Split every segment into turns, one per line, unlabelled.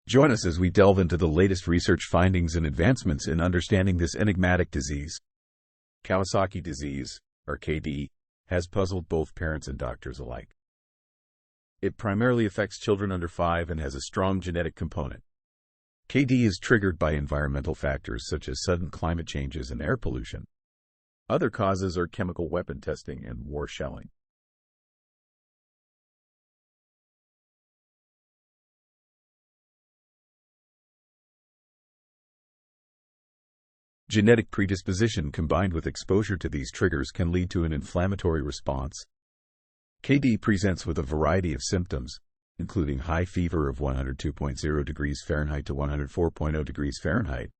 Join us as we delve into the latest research findings and advancements in understanding this enigmatic disease. Kawasaki disease, or KD, has puzzled both parents and doctors alike. It primarily affects children under 5 and has a strong genetic component. KD is triggered by environmental factors such as sudden climate changes and air pollution. Other causes are chemical weapon testing and war shelling. Genetic predisposition combined with exposure to these triggers can lead to an inflammatory response. KD presents with a variety of symptoms, including high fever of 102.0 degrees Fahrenheit to 104.0 degrees Fahrenheit,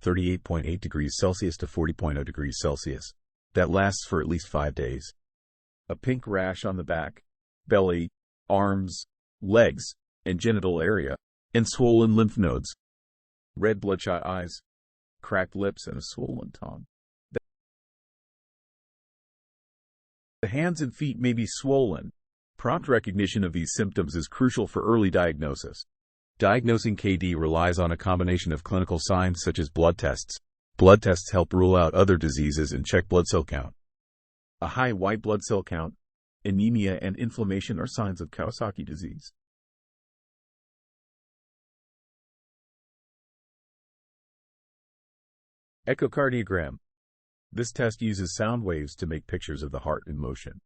38.8 degrees Celsius to 40.0 degrees Celsius, that lasts for at least 5 days. A pink rash on the back, belly, arms, legs, and genital area, and swollen lymph nodes. Red bloodshot eyes, cracked lips, and a swollen tongue. The hands and feet may be swollen. Prompt recognition of these symptoms is crucial for early diagnosis. Diagnosing KD relies on a combination of clinical signs such as blood tests. Blood tests help rule out other diseases and check blood cell count. A high white blood cell count, anemia, and inflammation are signs of Kawasaki disease. Echocardiogram. This test uses sound waves to make pictures of the heart in motion.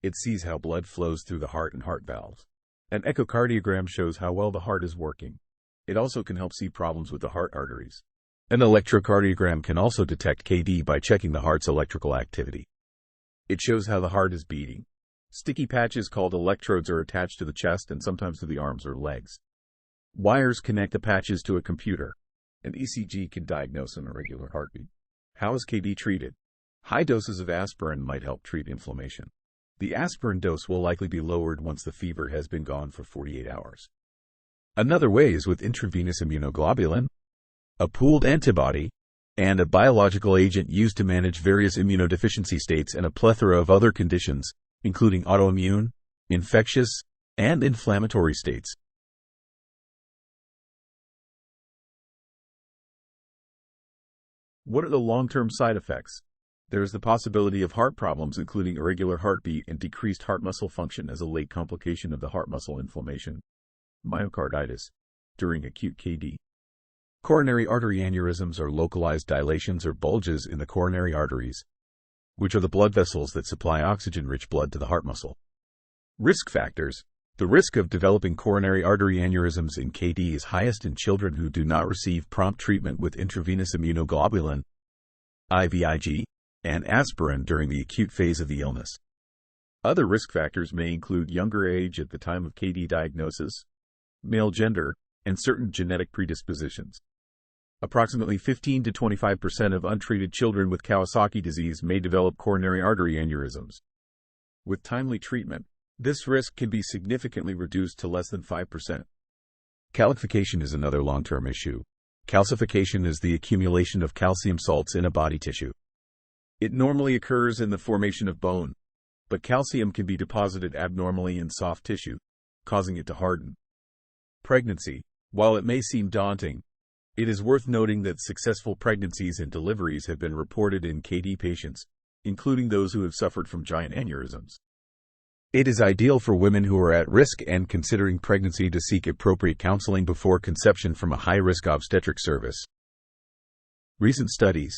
It sees how blood flows through the heart and heart valves. An echocardiogram shows how well the heart is working. It also can help see problems with the heart arteries. An electrocardiogram can also detect KD by checking the heart's electrical activity. It shows how the heart is beating. Sticky patches called electrodes are attached to the chest and sometimes to the arms or legs. Wires connect the patches to a computer. An ECG can diagnose an irregular heartbeat. How is KD treated? High doses of aspirin might help treat inflammation. The aspirin dose will likely be lowered once the fever has been gone for 48 hours. Another way is with intravenous immunoglobulin, a pooled antibody, and a biological agent used to manage various immunodeficiency states and a plethora of other conditions, including autoimmune, infectious, and inflammatory states. What are the long-term side effects? There is the possibility of heart problems, including irregular heartbeat and decreased heart muscle function as a late complication of the heart muscle inflammation, myocarditis, during acute KD. Coronary artery aneurysms are localized dilations or bulges in the coronary arteries, which are the blood vessels that supply oxygen-rich blood to the heart muscle. Risk factors. The risk of developing coronary artery aneurysms in KD is highest in children who do not receive prompt treatment with intravenous immunoglobulin, IVIG, and aspirin during the acute phase of the illness. Other risk factors may include younger age at the time of KD diagnosis, male gender, and certain genetic predispositions. Approximately 15 to 25% of untreated children with Kawasaki disease may develop coronary artery aneurysms. With timely treatment, this risk can be significantly reduced to less than 5%. Calcification is another long-term issue. Calcification is the accumulation of calcium salts in a body tissue. It normally occurs in the formation of bone, but calcium can be deposited abnormally in soft tissue, causing it to harden. Pregnancy. While it may seem daunting, it is worth noting that successful pregnancies and deliveries have been reported in KD patients, including those who have suffered from giant aneurysms. It is ideal for women who are at risk and considering pregnancy to seek appropriate counseling before conception from a high-risk obstetric service. Recent studies.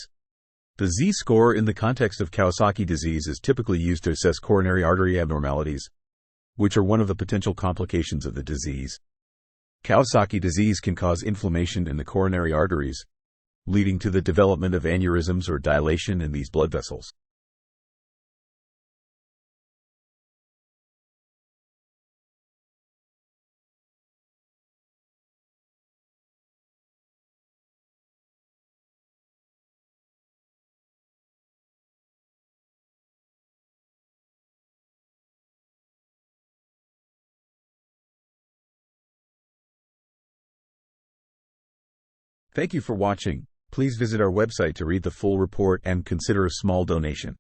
The Z-score in the context of Kawasaki disease is typically used to assess coronary artery abnormalities, which are one of the potential complications of the disease. Kawasaki disease can cause inflammation in the coronary arteries, leading to the development of aneurysms or dilation in these blood vessels. Thank you for watching. Please visit our website to read the full report and consider a small donation.